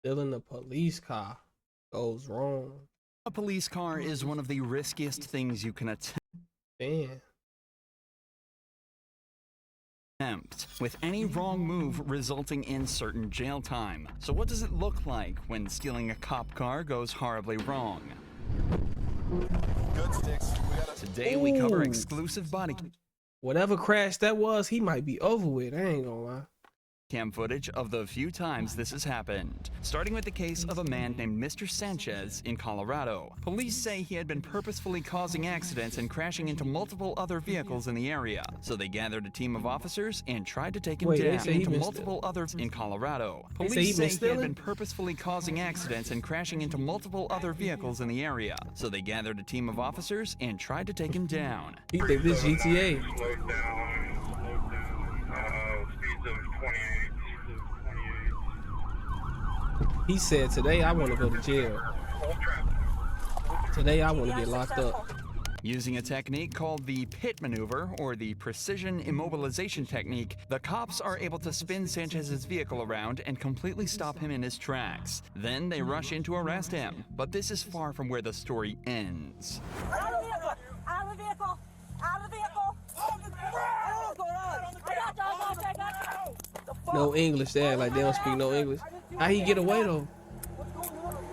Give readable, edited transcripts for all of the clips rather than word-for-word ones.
Stealing a police car goes wrong. A police car is one of the riskiest things you can Damn. attempt, with any wrong move resulting in certain jail time. So what does it look like when stealing a cop car goes horribly wrong? Good sticks. Today we cover Ooh. exclusive body Whatever crash that was, he might be over with. I ain't gonna lie. cam footage of the few times this has happened, starting with the case of a man named Mr. Sanchez in Colorado. Police say he had been purposefully causing accidents and crashing into multiple other vehicles in the area, so they gathered a team of officers and tried to take him Wait, they down say he into been multiple others in Colorado. They say he Police been say he had stealing? been purposefully causing accidents and crashing into multiple other vehicles in the area, so they gathered a team of officers and tried to take him down. He think this GTA. Slow down. Speeds of 28. He said, today I want to go to jail. Today I want to get locked up. Using a technique called the pit maneuver, or the precision immobilization technique, the cops are able to spin Sanchez's vehicle around and completely stop him in his tracks. Then they rush in to arrest him. But this is far from where the story ends. Out of the vehicle! Out of the vehicle! Out of the vehicle! What's going on? I got you, I got you. No English. They act like they don't speak no English. How he get away though? What's going on?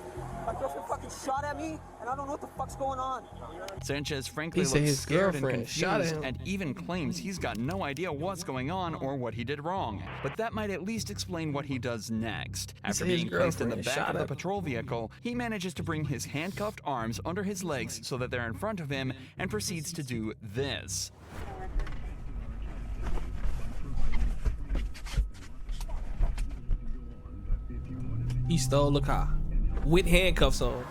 My girlfriend fucking shot at me, and I don't know what the fuck's going on. Sanchez frankly He said looks his scared and girlfriend shot at confused him. and even claims he's got no idea what's going on or what he did wrong. But that might at least explain what he does next. After said his being placed in the girlfriend back shot of the him. patrol vehicle, he manages to bring his handcuffed arms under his legs so that they're in front of him and proceeds to do this. He stole the car with handcuffs on.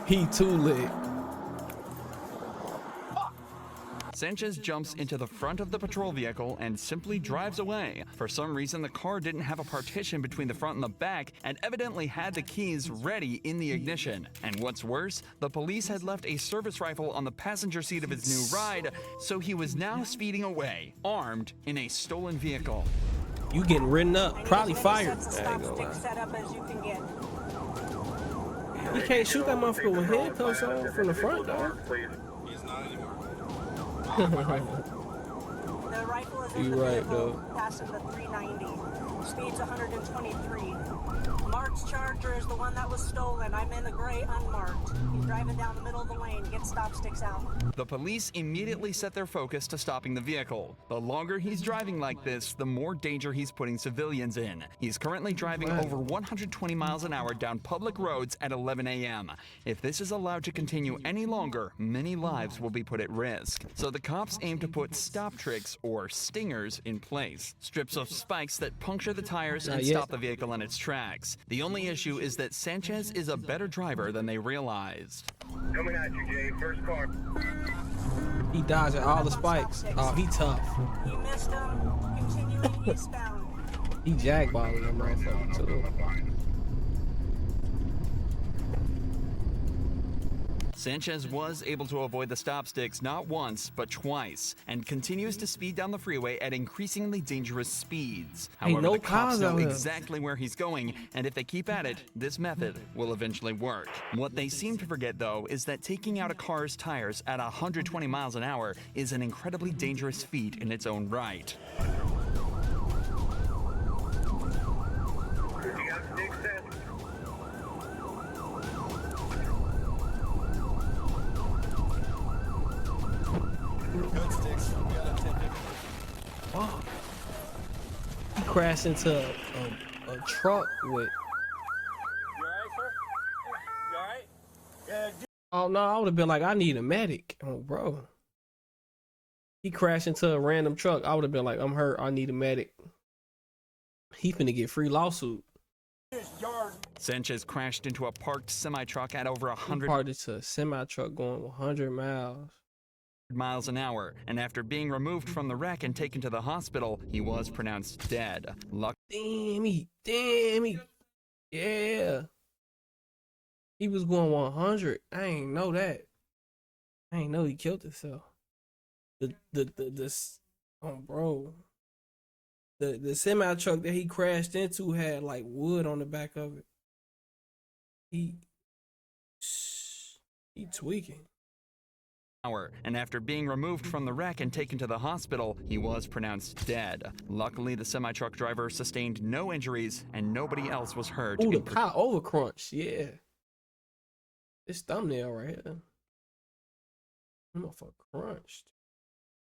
He too lit. Sanchez jumps into the front of the patrol vehicle and simply drives away. For some reason, the car didn't have a partition between the front and the back and evidently had the keys ready in the ignition. And what's worse, the police had left a service rifle on the passenger seat of his new ride, so he was now speeding away, armed in a stolen vehicle. You getting ridden up, probably fired. Set I ain't gonna lie. set up as you can get. You can't shoot that motherfucker with handcuffs on from the front, dog. He's not anymore. The rifle is in You the right, vehicle, though. passing the 390. Speed's 123. Mark's Charger is the one that was stolen. I'm in the gray unmarked. He's driving down the middle of the lane. Get stop sticks out. The police immediately set their focus to stopping the vehicle. The longer he's driving like this, the more danger he's putting civilians in. He's currently driving Right. over 120 miles an hour down public roads at 11 a.m. If this is allowed to continue any longer, many lives will be put at risk. So the cops aim to put stop tricks, or stingers, in place. Strips of spikes that puncture the tires and Not yet. stop the vehicle in its tracks. The only issue is that Sanchez is a better driver than they realized. Coming at you, Jay. First car. He dodging all the spikes. Oh, he tough. You missed him. Continuing eastbound. He jackballing that motherfucker too. Sanchez was able to avoid the stop sticks not once, but twice, and continues to speed down the freeway at increasingly dangerous speeds. Ain't However, no the cops cars know out here. exactly where he's going, and if they keep at it, this method will eventually work. What they seem to forget, though, is that taking out a car's tires at 120 miles an hour is an incredibly dangerous feat in its own right. You got six set. Good sticks. We got a 10. Fuck. He crashed into a truck with. You alright, sir? You alright? Yeah, Oh no, I would have been like, I need a medic. Oh, bro. He crashed into a random truck. I would have been like, I'm hurt. I need a medic. He finna get free lawsuit. Sanchez crashed into a parked semi-truck at over He 100 parked into a semi truck going 100 miles. miles an hour, and after being removed from the wreck and taken to the hospital, he was pronounced dead. Damn he. Yeah. He was going 100. I ain't know that. I ain't know he killed himself. Oh, bro. The semi truck that he crashed into had like wood on the back of it. He tweaking. And after being removed from the wreck and taken to the hospital, he was pronounced dead. Luckily, the semi-truck driver sustained no injuries and nobody else was hurt. Ooh, the car overcrunched. Yeah. This thumbnail right here. Motherfucker crunched.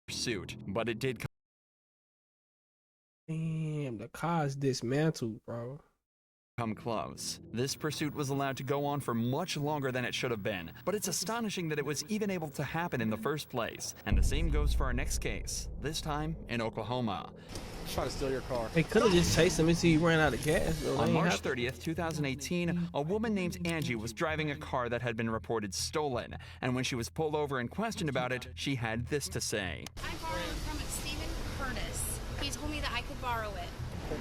Pursuit, but it did Damn, the car's dismantled, bro. come close. This pursuit was allowed to go on for much longer than it should have been, but it's astonishing that it was even able to happen in the first place. And the same goes for our next case, this time in Oklahoma. Try to steal your car. They could have just chased him until he ran out of gas. Though. On March 30th, 2018, a woman named Angie was driving a car that had been reported stolen. And when she was pulled over and questioned about it, she had this to say. I borrowed from Stephen Curtis. He told me that I could borrow it.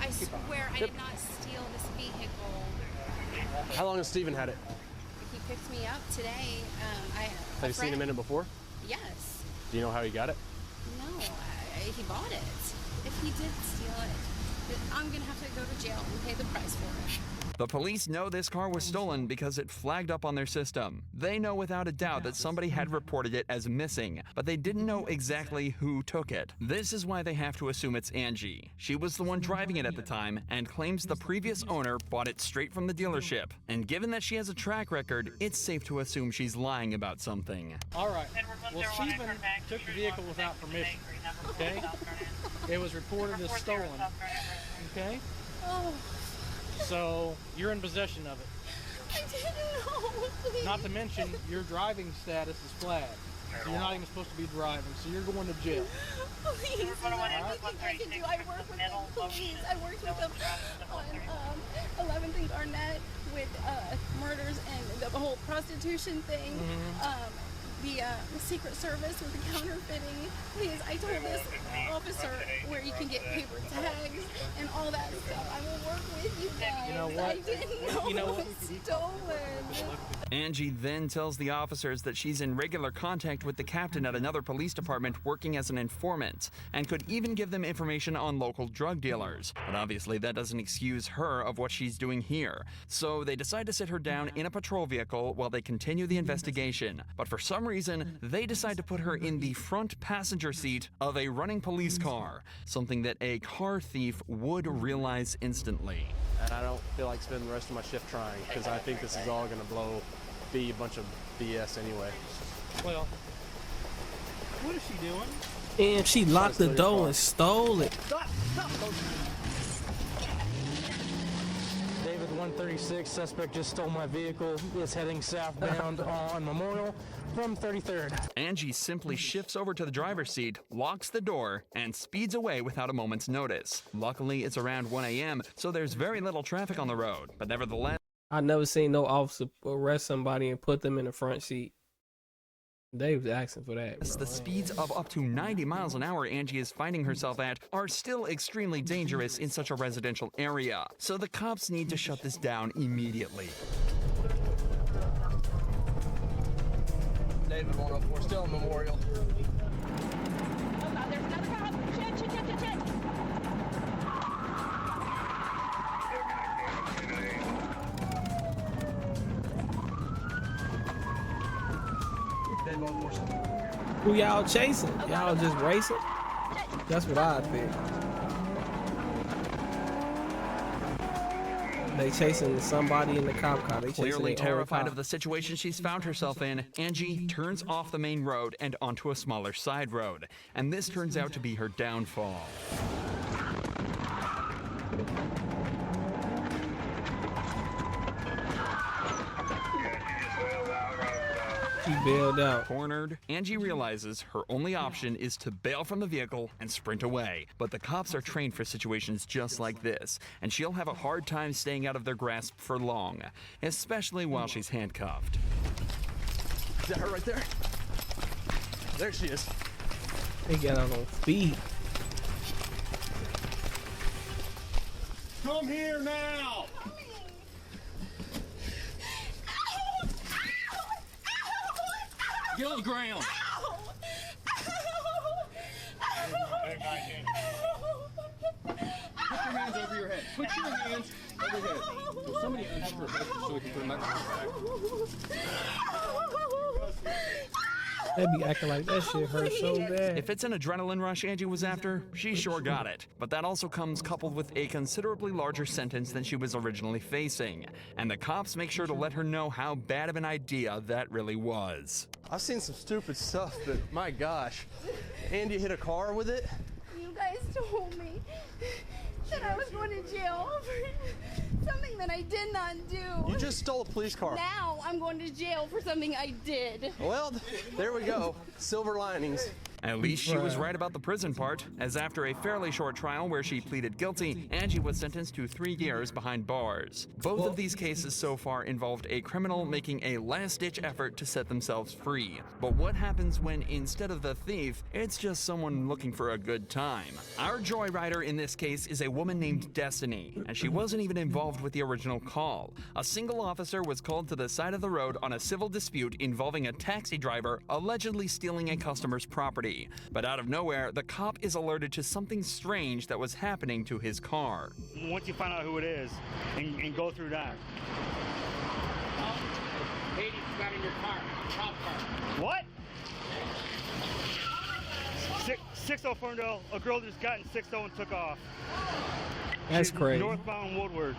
I swear I did not steal this vehicle. How long has Steven had it? He picked me up today. Have you seen him in it before? Yes. Do you know how he got it? No, he bought it. If he did steal it, I'm going to have to go to jail and pay the price for it. The police know this car was stolen because it flagged up on their system. They know without a doubt that somebody had reported it as missing, but they didn't know exactly who took it. This is why they have to assume it's Angie. She was the one driving it at the time and claims the previous owner bought it straight from the dealership. And given that she has a track record, it's safe to assume she's lying about something. All right. Well, Stephen took the vehicle without permission. Okay? It was reported as stolen. Okay? Oh, So you're in possession of it. I didn't know. Please. Not to mention your driving status is flagged. So you're not even supposed to be driving. So you're going to jail. Please, is there anything I can do? I work with them, please. I worked with them on 11th and Garnett with murders and the whole prostitution thing. The Secret Service with the counterfeiting. Please, I told this officer where you can get paper tags and all that stuff. I will work with you guys. You know what? I didn't know it was stolen. Angie then tells the officers that she's in regular contact with the captain at another police department working as an informant, and could even give them information on local drug dealers. But obviously that doesn't excuse her of what she's doing here. So they decide to sit her down in a patrol vehicle while they continue the investigation. But for some reason, they decide to put her in the front passenger seat of a running police car, something that a car thief would realize instantly. And I don't feel like spending the rest of my shift trying, because I think this is all going to be a bunch of BS anyway. Well, what is she doing? And she locked the door and stole it. David 136, suspect just stole my vehicle. Is heading southbound on Memorial from 33rd. Angie simply shifts over to the driver's seat, locks the door, and speeds away without a moment's notice. Luckily, it's around 1 a.m., so there's very little traffic on the road. But nevertheless, I never seen no officer arrest somebody and put them in the front seat. They was asking for that, bro. the speeds of up to 90 miles an hour Angie is finding herself at are still extremely dangerous in such a residential area. So the cops need to shut this down immediately. David 104, still in Memorial. There's another cop. Check. Who y'all chasing? Y'all just racing? That's what I think. They chasing somebody in the cop car. They chasing Clearly their own terrified car. of the situation she's found herself in, Angie turns off the main road and onto a smaller side road. And this turns out to be her downfall. She bailed out. Cornered, Angie realizes her only option is to bail from the vehicle and sprint away. But the cops are trained for situations just like this, and she'll have a hard time staying out of their grasp for long, especially while she's handcuffed. Is that her right there? There she is. They got out on speed. Come here now! Get on the ground! Put your hands over here. Will somebody unhook her hook so we can put them back? They be acting like that shit hurt so bad. If it's an adrenaline rush Angie was after, she sure got it. But that also comes coupled with a considerably larger sentence than she was originally facing. And the cops make sure to let her know how bad of an idea that really was. I've seen some stupid stuff, but my gosh. Andy hit a car with it? You guys told me that I was going to jail for something that I did not do. You just stole a police car. Now I'm going to jail for something I did. Well, there we go. Silver linings. At least she was right about the prison part, as after a fairly short trial where she pleaded guilty, Angie was sentenced to 3 years behind bars. Both of these cases so far involved a criminal making a last-ditch effort to set themselves free. But what happens when, instead of the thief, it's just someone looking for a good time? Our joyrider in this case is a woman named Destiny, and she wasn't even involved with the original call. A single officer was called to the side of the road on a civil dispute involving a taxi driver allegedly stealing a customer's property. But out of nowhere, the cop is alerted to something strange that was happening to his car. Once you find out who it is and go through that. Lady got in your car, cop car. What? 60 Ferndale, a girl just got in 60 and took off. That's crazy. Northbound Woodward.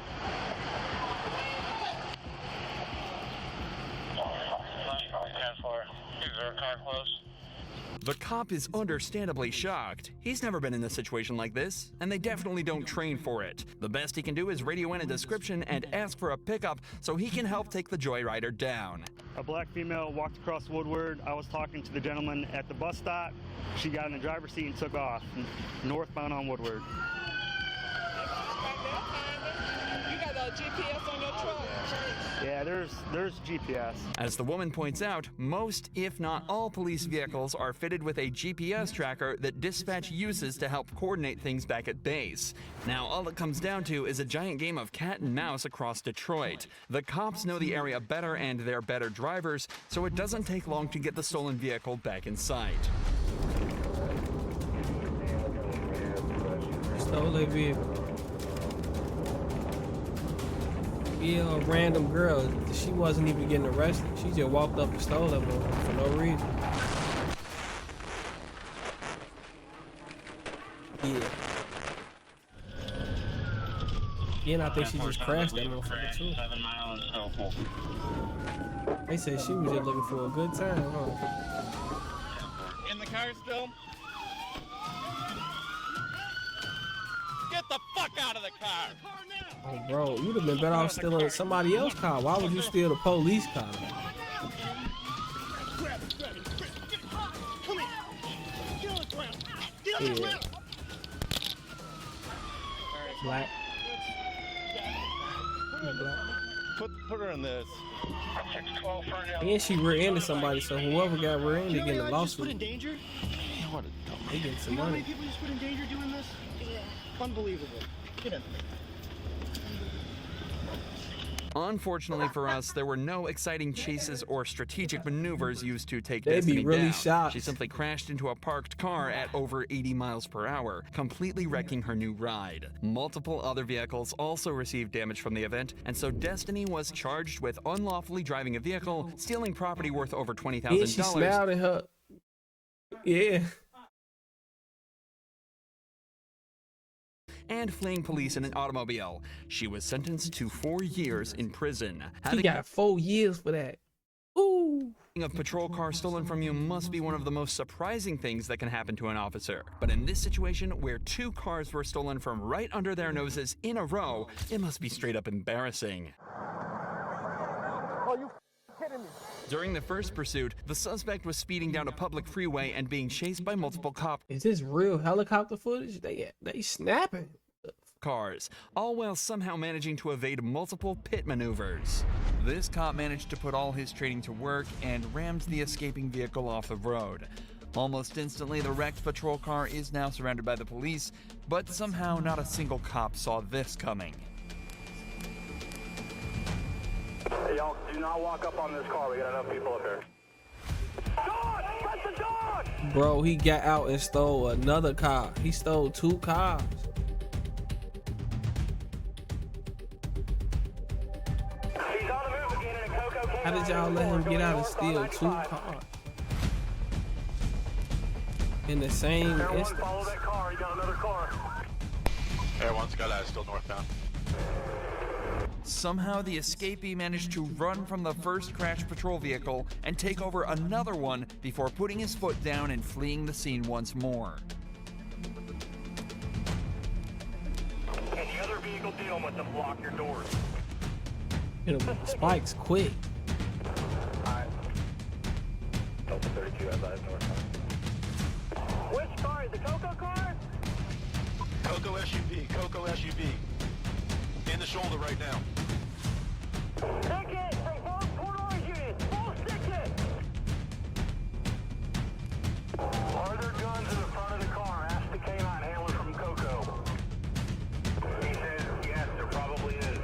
Is there a car close? The cop is understandably shocked. He's never been in a situation like this, and they definitely don't train for it. The best he can do is radio in a description and ask for a pickup so he can help take the joyrider down. A black female walked across Woodward. I was talking to the gentleman at the bus stop. She got in the driver's seat and took off, northbound on Woodward. You got a GPS on your truck? Yeah, there's GPS. As the woman points out, most, if not all, police vehicles are fitted with a GPS tracker that dispatch uses to help coordinate things back at base. Now, all it comes down to is a giant game of cat and mouse across Detroit. The cops know the area better and they're better drivers, so it doesn't take long to get the stolen vehicle back in sight. Stole a vehicle. Yeah, a random girl. She wasn't even getting arrested. She just walked up and stole that one for no reason. Yeah. And I think she just crashed that motherfucker too. 7 miles. Oh, cool. They said she was just looking for a good time, huh? In the car still? Get the fuck out of the car! Oh, bro, you'd have been better off stealing somebody else's car. Why would you steal the police car? Yeah. Black. Put her in this. 612 Ferndale. And she rear-ended somebody, so whoever got rear-ended getting a lawsuit. in danger? What a They getting some You know how many money. people you just put in danger doing this? Unbelievable. Get in. Unfortunately for us, there were no exciting chases or strategic maneuvers used to take They'd Destiny be really down. shocked. She simply crashed into a parked car at over 80 miles per hour, completely wrecking her new ride. Multiple other vehicles also received damage from the event, and so Destiny was charged with unlawfully driving a vehicle, stealing property worth over $20,000. And she smiled at her. Yeah. And fleeing police in an automobile. She was sentenced to 4 years in prison. She got 4 years for that. Ooh. A patrol car stolen from you must be one of the most surprising things that can happen to an officer. But in this situation, where 2 cars were stolen from right under their noses in a row, it must be straight up embarrassing. Oh, you kidding me? During the first pursuit, the suspect was speeding down a public freeway and being chased by multiple cop Is this real helicopter footage? They snapping. cars, all while somehow managing to evade multiple pit maneuvers. This cop managed to put all his training to work and rammed the escaping vehicle off the road. Almost instantly, the wrecked patrol car is now surrounded by the police, but somehow not a single cop saw this coming. Hey, y'all, do not walk up on this car. We got enough people up here. Dog! Press the dog! Bro, he got out and stole another car. He stole 2 cars. He's on the move again in a Coco K9. How did y'all let him get out and steal 2 cars in the same instance? Follow that car. He got another car. Air 1 Skydive still northbound. Somehow the escapee managed to run from the first crashed patrol vehicle and take over another one before putting his foot down and fleeing the scene once more. And the other vehicle dealing with them, block your doors. Hit him with the spikes quick. Alright. Delta 32, advise northbound. Which car? The Coco car? Coco SUV, Coco SUV. In the shoulder right now. Stick it! From both corridor units! Full stick it! Are there guns in the front of the car? Ask the K9 handler from Coco. He says yes, there probably is.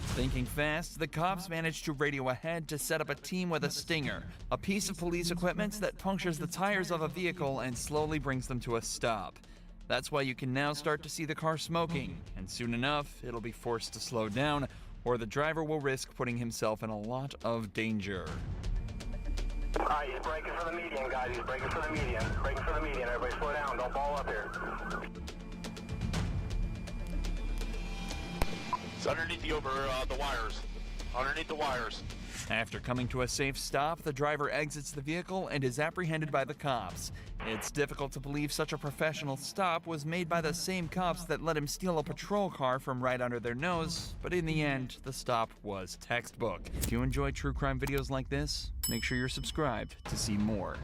Thinking fast, the cops managed to radio ahead to set up a team with a Stinger, a piece of police equipment that punctures the tires of a vehicle and slowly brings them to a stop. That's why you can now start to see the car smoking, and soon enough, it'll be forced to slow down, or the driver will risk putting himself in a lot of danger. Alright, he's braking for the median, guys. He's braking for the median. Braking for the median. Everybody slow down. Don't ball up here. It's underneath the wires. Underneath the wires. After coming to a safe stop, the driver exits the vehicle and is apprehended by the cops. It's difficult to believe such a professional stop was made by the same cops that let him steal a patrol car from right under their nose, but in the end, the stop was textbook. If you enjoy true crime videos like this, make sure you're subscribed to see more.